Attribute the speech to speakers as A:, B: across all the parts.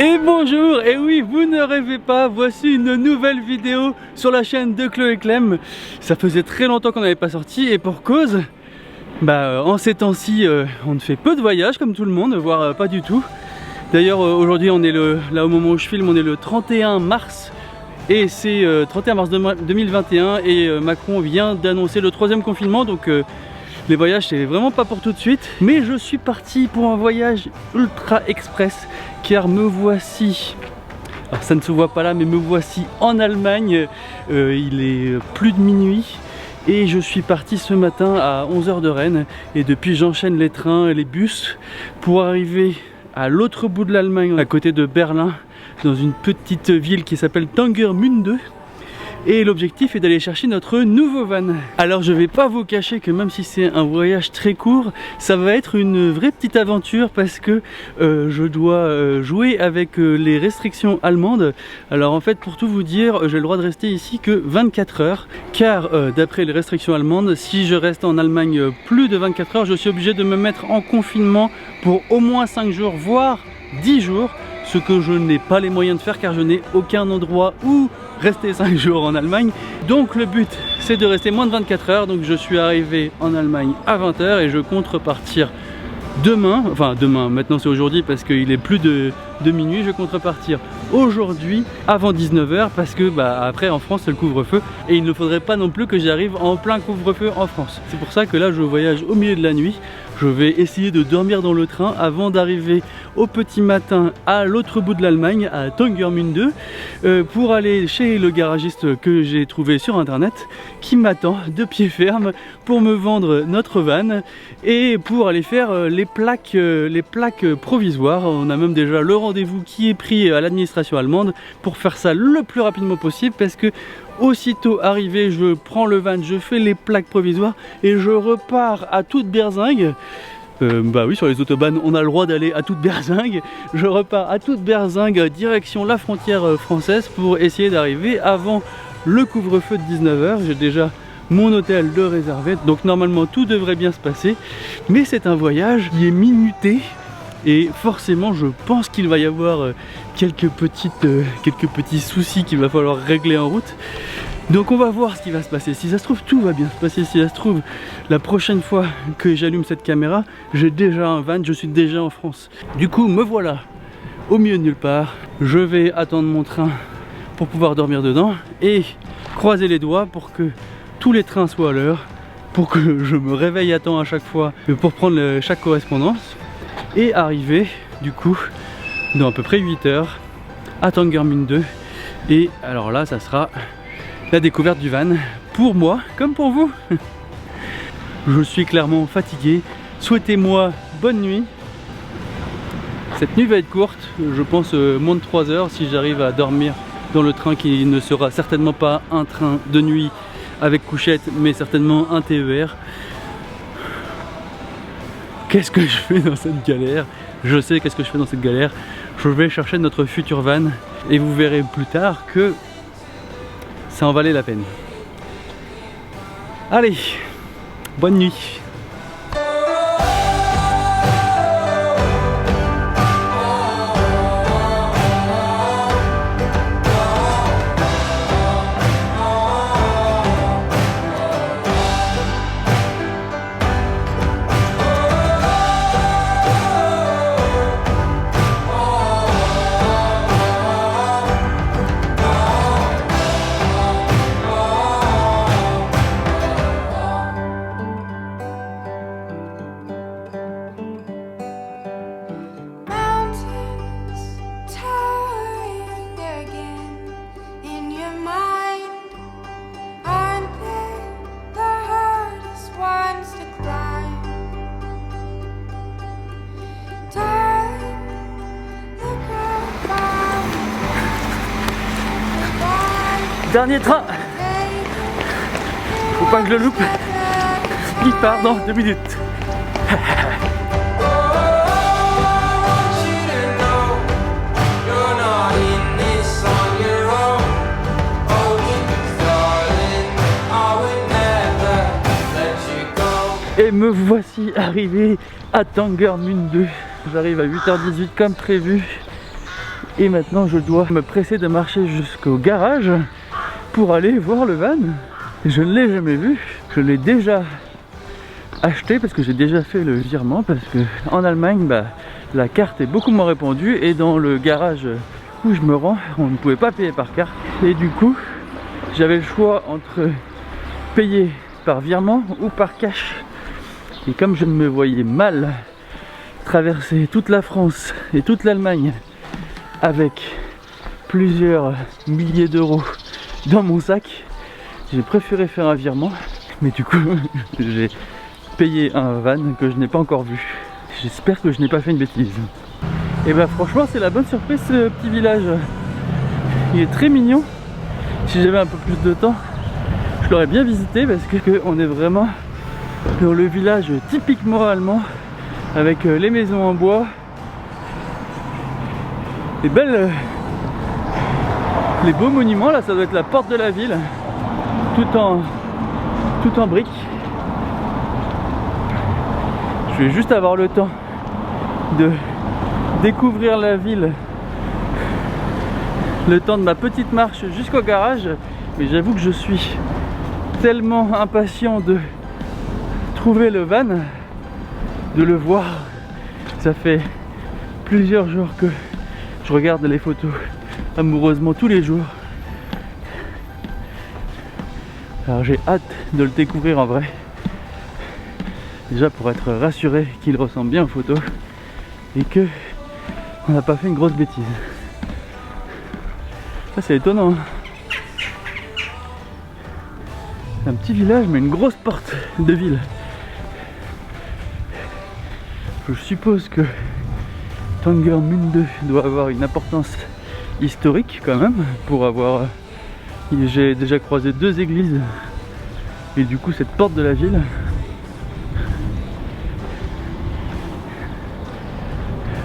A: Et bonjour, et oui, vous ne rêvez pas, voici une nouvelle vidéo sur la chaîne de Chloé Clem. Ça faisait très longtemps qu'on n'avait pas sorti et pour cause, en ces temps-ci, on ne fait peu de voyages comme tout le monde, voire pas du tout. D'ailleurs, aujourd'hui, on est là au moment où je filme, on est le 31 mars. Et c'est 31 mars 2021 et Macron vient d'annoncer le 3e confinement, donc les voyages c'est vraiment pas pour tout de suite. Mais je suis parti pour un voyage ultra express car me voici, alors ça ne se voit pas là, mais me voici en Allemagne. Il est plus de minuit et je suis parti ce matin à 11 h de Rennes et depuis j'enchaîne les trains et les bus pour arriver à l'autre bout de l'Allemagne, à côté de Berlin, dans une petite ville qui s'appelle Tangermünde. Et l'objectif est d'aller chercher notre nouveau van. Alors je vais pas vous cacher que même si c'est un voyage très court, ça va être une vraie petite aventure parce que je dois jouer avec les restrictions allemandes. Alors en fait, pour tout vous dire, j'ai le droit de rester ici que 24 heures car d'après les restrictions allemandes, si je reste en Allemagne plus de 24 heures, je suis obligé de me mettre en confinement pour au moins 5 jours, voire 10 jours. Ce que je n'ai pas les moyens de faire car je n'ai aucun endroit où rester 5 jours en Allemagne. Donc le but c'est de rester moins de 24 heures. Donc je suis arrivé en Allemagne à 20 h et je compte repartir demain. Enfin demain, maintenant c'est aujourd'hui parce qu'il est plus de minuit. Je compte repartir aujourd'hui avant 19 h parce que après en France c'est le couvre-feu et il ne faudrait pas non plus que j'arrive en plein couvre-feu en France. C'est pour ça que là je voyage au milieu de la nuit. Je vais essayer de dormir dans le train avant d'arriver au petit matin à l'autre bout de l'Allemagne, à Tangermünde, pour aller chez le garagiste que j'ai trouvé sur internet, qui m'attend de pied ferme pour me vendre notre van et pour aller faire les plaques provisoires. On a même déjà le rendez-vous qui est pris à l'administration allemande pour faire ça le plus rapidement possible parce que aussitôt arrivé, je prends le van, je fais les plaques provisoires et je repars à toute berzingue. Oui, sur les autobahns, on a le droit d'aller à toute berzingue. Je repars à toute berzingue direction la frontière française pour essayer d'arriver avant le couvre-feu de 19 h. J'ai déjà mon hôtel de réservé, donc normalement tout devrait bien se passer. Mais c'est un voyage qui est minuté. Et forcément je pense qu'il va y avoir quelques petits soucis qu'il va falloir régler en route. Donc on va voir ce qui va se passer. Si ça se trouve tout va bien se passer. Si ça se trouve la prochaine fois que j'allume cette caméra, j'ai déjà un van, je suis déjà en France. Du coup me voilà au milieu de nulle part. Je vais attendre mon train pour pouvoir dormir dedans et croiser les doigts pour que tous les trains soient à l'heure, pour que je me réveille à temps à chaque fois pour prendre chaque correspondance. Et arriver du coup dans à peu près 8 h à Tangermünde. Et alors là ça sera la découverte du van pour moi comme pour vous. Je suis clairement fatigué. Souhaitez-moi bonne nuit. Cette nuit va être courte, je pense moins de 3 heures si j'arrive à dormir dans le train qui ne sera certainement pas un train de nuit avec couchette mais certainement un TER. Qu'est-ce que je fais dans cette galère? Je sais qu'est-ce que je fais dans cette galère. Je vais chercher notre futur van et vous verrez plus tard que ça en valait la peine. Allez, bonne nuit. Dernier train. Faut pas que je le loupe. Il part dans 2 minutes. Et me voici arrivé à Tangermünde. J'arrive à 8 h 18 comme prévu. Et maintenant je dois me presser de marcher jusqu'au garage pour aller voir le van. Je ne l'ai jamais vu, je l'ai déjà acheté parce que j'ai déjà fait le virement, parce que en Allemagne la carte est beaucoup moins répandue et dans le garage où je me rends on ne pouvait pas payer par carte, et du coup j'avais le choix entre payer par virement ou par cash. Et comme je me voyais mal traverser toute la France et toute l'Allemagne avec plusieurs milliers d'euros dans mon sac, j'ai préféré faire un virement. Mais du coup j'ai payé un van que je n'ai pas encore vu. J'espère que je n'ai pas fait une bêtise. Et bah franchement c'est la bonne surprise ce petit village. Il est très mignon. Si j'avais un peu plus de temps, je l'aurais bien visité, parce que on est vraiment dans le village typiquement allemand, avec les maisons en bois, les belles, les beaux monuments. Là ça doit être la porte de la ville, tout en briques. Je vais juste avoir le temps de découvrir la ville, le temps de ma petite marche jusqu'au garage. Mais j'avoue que je suis tellement impatient de trouver le van, de le voir. Ça fait plusieurs jours que je regarde les photos amoureusement tous les jours. Alors j'ai hâte de le découvrir en vrai. Déjà pour être rassuré qu'il ressemble bien aux photos et que on n'a pas fait une grosse bêtise. Ça c'est étonnant, hein. Un petit village mais une grosse porte de ville. Je suppose que Tangermünde doit avoir une importance historique quand même, pour avoir... J'ai déjà croisé 2 églises et du coup cette porte de la ville.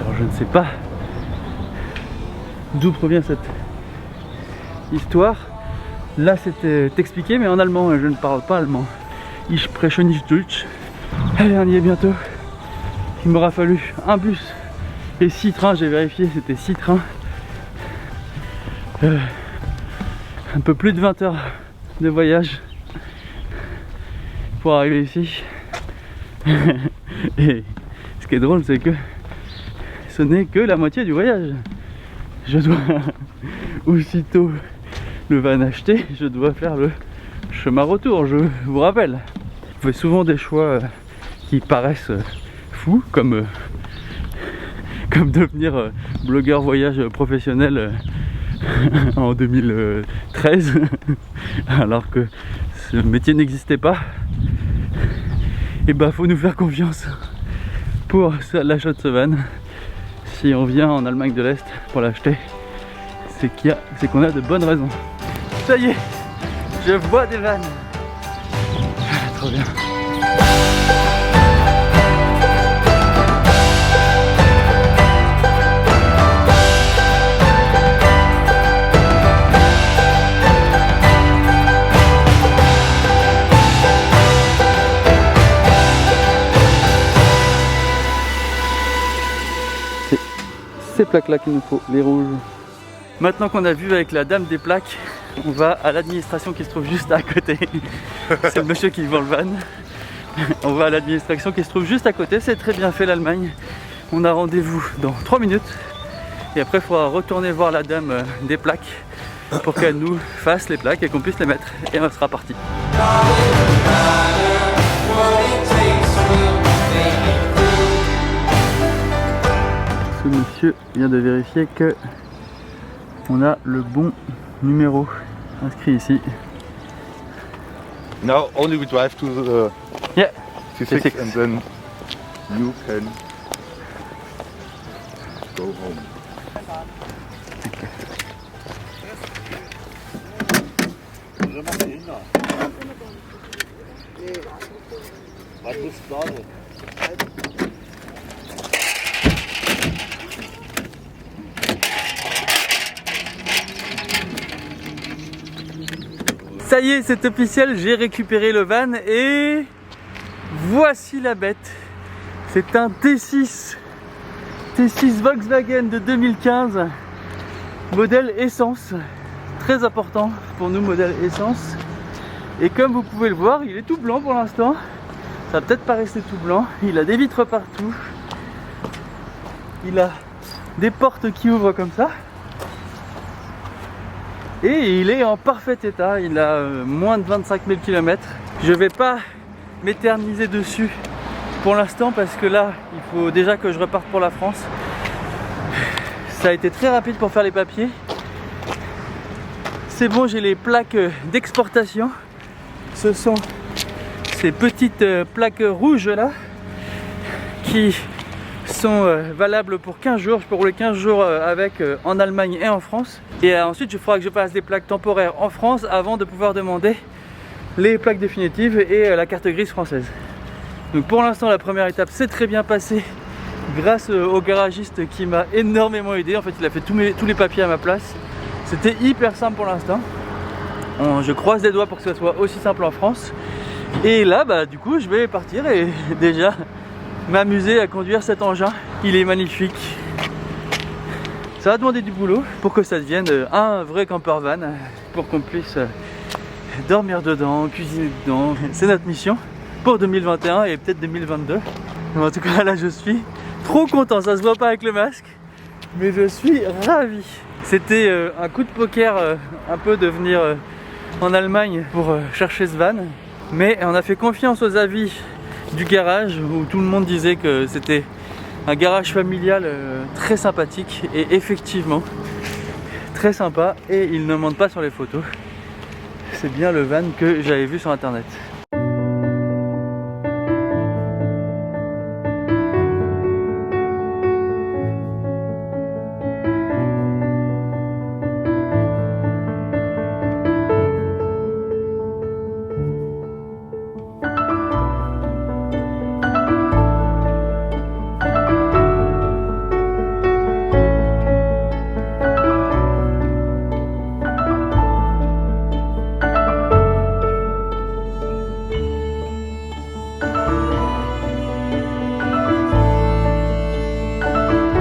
A: Alors je ne sais pas d'où provient cette histoire. Là c'était expliqué mais en allemand, je ne parle pas allemand. Ich spreche nicht Deutsch. Allez, on y est bientôt. Il m'aura fallu un bus et 6 trains, j'ai vérifié, c'était 6 trains. Un peu plus de 20 heures de voyage pour arriver ici. Et ce qui est drôle, c'est que ce n'est que la moitié du voyage. Je dois, aussitôt le van acheté, je dois faire le chemin retour, je vous rappelle. Vous faites souvent des choix qui paraissent fous, comme devenir blogueur voyage professionnel en 2013 alors que ce métier n'existait pas. Et bah faut nous faire confiance pour l'achat de ce van. Si on vient en Allemagne de l'Est pour l'acheter, c'est qu'on a de bonnes raisons. Ça y est, je vois des vannes. Trop bien. Ces plaques là qu'il nous faut, les rouges. Maintenant qu'on a vu avec la dame des plaques, on va à l'administration qui se trouve juste à côté. C'est le monsieur qui vend le van. On va à l'administration qui se trouve juste à côté. C'est très bien fait l'Allemagne. On a rendez-vous dans 3 minutes. Et après il faudra retourner voir la dame des plaques pour qu'elle nous fasse les plaques et qu'on puisse les mettre. Et on sera parti. Ce monsieur vient de vérifier que on a le bon numéro inscrit ici.
B: Now only we drive to the
A: C6
B: and then you can go home.
A: Ça y est, c'est officiel, j'ai récupéré le van et voici la bête. C'est un T6 Volkswagen de 2015 Modèle essence, très important pour nous, modèle essence. Et comme vous pouvez le voir, il est tout blanc pour l'instant. Ça va peut-être pas rester tout blanc. Il a des vitres partout. Il a des portes qui ouvrent comme ça. Et il est en parfait état. Il a moins de 25 000 km. Je vais pas m'éterniser dessus pour l'instant parce que là, il faut déjà que je reparte pour la France. Ça a été très rapide pour faire les papiers. C'est bon, j'ai les plaques d'exportation. Ce sont ces petites plaques rouges là qui sont valables pour 15 jours. Je peux rouler 15 jours avec en Allemagne et en France. Et ensuite, il faudra que je passe des plaques temporaires en France avant de pouvoir demander les plaques définitives et la carte grise française. Donc pour l'instant, la première étape s'est très bien passée grâce au garagiste qui m'a énormément aidé. En fait, il a fait tous les papiers à ma place. C'était hyper simple pour l'instant. Je croise les doigts pour que ce soit aussi simple en France. Et là, bah, du coup, je vais partir et déjà m'amuser à conduire cet engin. Il est magnifique. Ça va demander du boulot pour que ça devienne un vrai camper van, pour qu'on puisse dormir dedans, cuisiner dedans. C'est notre mission pour 2021 et peut-être 2022. Mais en tout cas, là, je suis trop content. Ça se voit pas avec le masque, mais je suis ravi. C'était un coup de poker un peu de venir en Allemagne pour chercher ce van. Mais on a fait confiance aux avis du garage où tout le monde disait que c'était un garage familial très sympathique et effectivement très sympa, et il ne ment pas sur les photos. C'est bien le van que j'avais vu sur internet.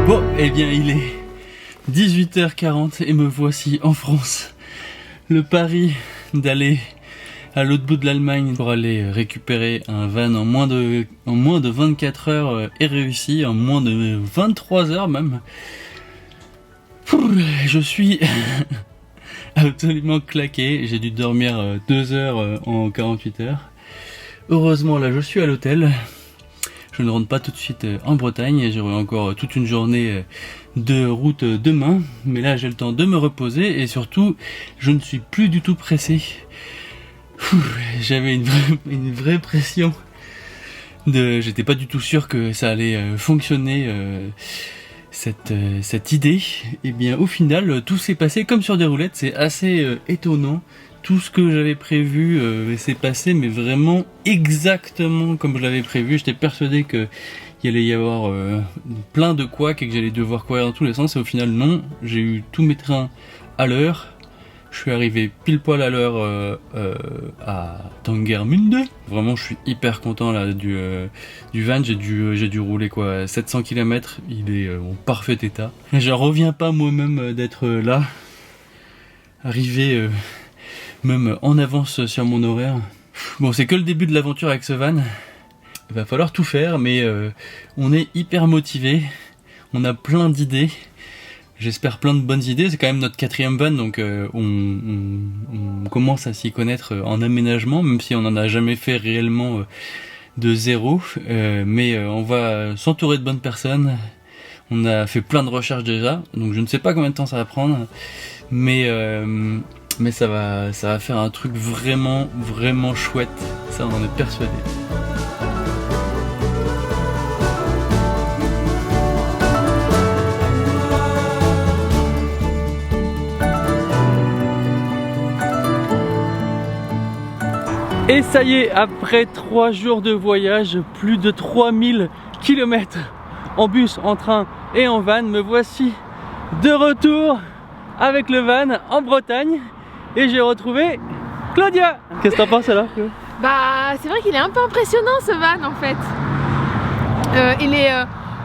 A: Bon, eh bien il est 18h40 et me voici en France. Le pari d'aller à l'autre bout de l'Allemagne pour aller récupérer un van en moins de 24 heures est réussi, en moins de 23 heures même. Je suis absolument claqué, j'ai dû dormir 2 heures en 48 heures. Heureusement là je suis à l'hôtel. Je ne rentre pas tout de suite en Bretagne, j'aurai encore toute une journée de route demain, mais là j'ai le temps de me reposer et surtout je ne suis plus du tout pressé. J'avais une vraie pression, j'étais pas du tout sûr que ça allait fonctionner cette idée. Et bien au final tout s'est passé comme sur des roulettes, c'est assez étonnant. Tout ce que j'avais prévu s'est passé, mais vraiment exactement comme je l'avais prévu. J'étais persuadé qu'il allait y avoir plein de couacs et que j'allais devoir courir dans tous les sens. Et au final, non. J'ai eu tous mes trains à l'heure. Je suis arrivé pile poil à l'heure à Tangermünde. Vraiment, je suis hyper content là du van. J'ai dû rouler quoi 700 km. Il est en parfait état. Je reviens pas moi-même d'être là. Arrivé... même en avance sur mon horaire. Bon, c'est que le début de l'aventure avec ce van. Il va falloir tout faire, mais on est hyper motivé. On a plein d'idées. J'espère plein de bonnes idées. C'est quand même notre 4e van, donc on commence à s'y connaître en aménagement, même si on n'en a jamais fait réellement de zéro. Mais on va s'entourer de bonnes personnes. On a fait plein de recherches déjà, donc je ne sais pas combien de temps ça va prendre, mais ça va faire un truc vraiment chouette, ça on en est persuadé. Et ça y est, après 3 jours de voyage, plus de 3000 km en bus, en train et en van, me voici de retour avec le van en Bretagne. Et j'ai retrouvé Claudia. Qu'est-ce que t'en penses alors?
C: Bah c'est vrai qu'il est un peu impressionnant ce van en fait. Il est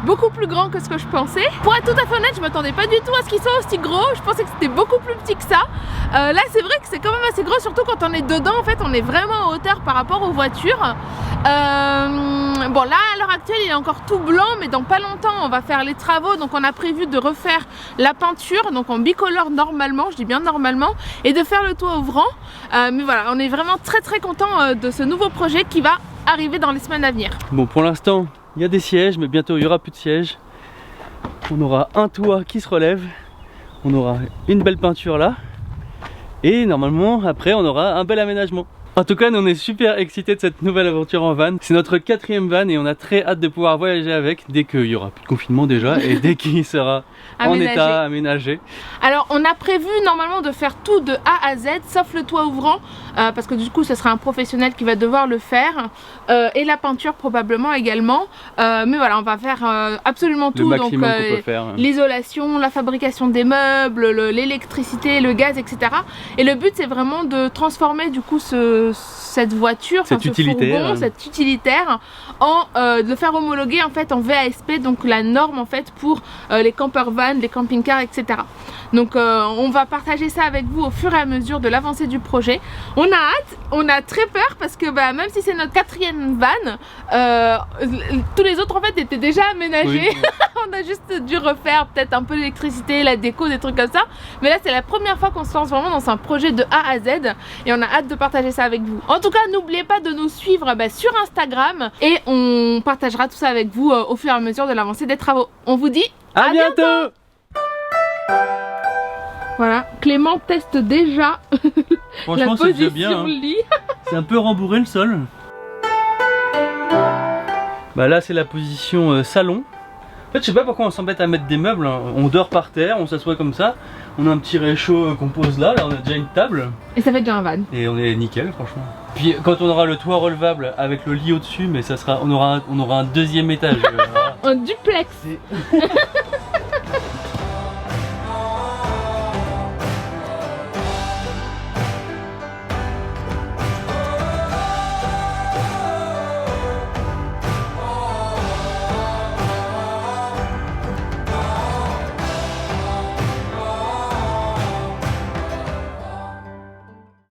C: beaucoup plus grand que ce que je pensais. Pour être tout à fait honnête, je m'attendais pas du tout à ce qu'il soit aussi gros. Je pensais que c'était beaucoup plus petit que ça. Là c'est vrai que c'est quand même assez gros, surtout quand on est dedans. En fait on est vraiment en hauteur par rapport aux voitures. Bon là à l'heure actuelle il est encore tout blanc, mais dans pas longtemps on va faire les travaux. Donc on a prévu de refaire la peinture, donc en bicolore normalement, je dis bien normalement, et de faire le toit ouvrant. Mais voilà, on est vraiment très content de ce nouveau projet qui va arriver dans les semaines à venir.
A: Bon, pour l'instant il y a des sièges, mais bientôt il n'y aura plus de sièges. On aura un toit qui se relève, on aura une belle peinture là, et normalement après on aura un bel aménagement. En tout cas, nous on est super excités de cette nouvelle aventure en van. C'est notre 4e van et on a très hâte de pouvoir voyager avec dès qu'il y aura plus de confinement déjà et dès qu'il sera en état aménagé.
C: Alors on a prévu normalement de faire tout de A à Z sauf le toit ouvrant parce que du coup ce sera un professionnel qui va devoir le faire et la peinture probablement également. Mais voilà, on va faire absolument tout.
A: Le maximum qu'on peut faire.
C: L'isolation, la fabrication des meubles, l'électricité, le gaz, etc. Et le but c'est vraiment de transformer du coup cette voiture,
A: cette utilitaire,
C: cette utilitaire de le faire homologuer en fait en VASP, donc la norme en fait pour les camper vans, les camping-cars, etc. Donc on va partager ça avec vous au fur et à mesure de l'avancée du projet. On a hâte, on a très peur parce que bah, même si c'est notre 4e van, tous les autres en fait étaient déjà aménagés. Oui. On a juste dû refaire peut-être un peu l'électricité, la déco, des trucs comme ça. Mais là c'est la première fois qu'on se lance vraiment dans un projet de A à Z et on a hâte de partager ça avec vous. En tout cas, n'oubliez pas de nous suivre sur Instagram et on partagera tout ça avec vous au fur et à mesure de l'avancée des travaux. On vous dit
A: à bientôt.
C: Voilà, Clément teste déjà la position bien, hein. Lit.
A: C'est un peu rembourré le sol. Bah là c'est la position salon. En fait je sais pas pourquoi on s'embête à mettre des meubles, hein. On dort par terre, on s'assoit comme ça. On a un petit réchaud qu'on pose là, on a déjà une table.
C: Et ça fait déjà un van.
A: Et on est nickel franchement. Puis quand on aura le toit relevable avec le lit au dessus, mais ça sera, on aura un 2e étage.
C: Un duplex.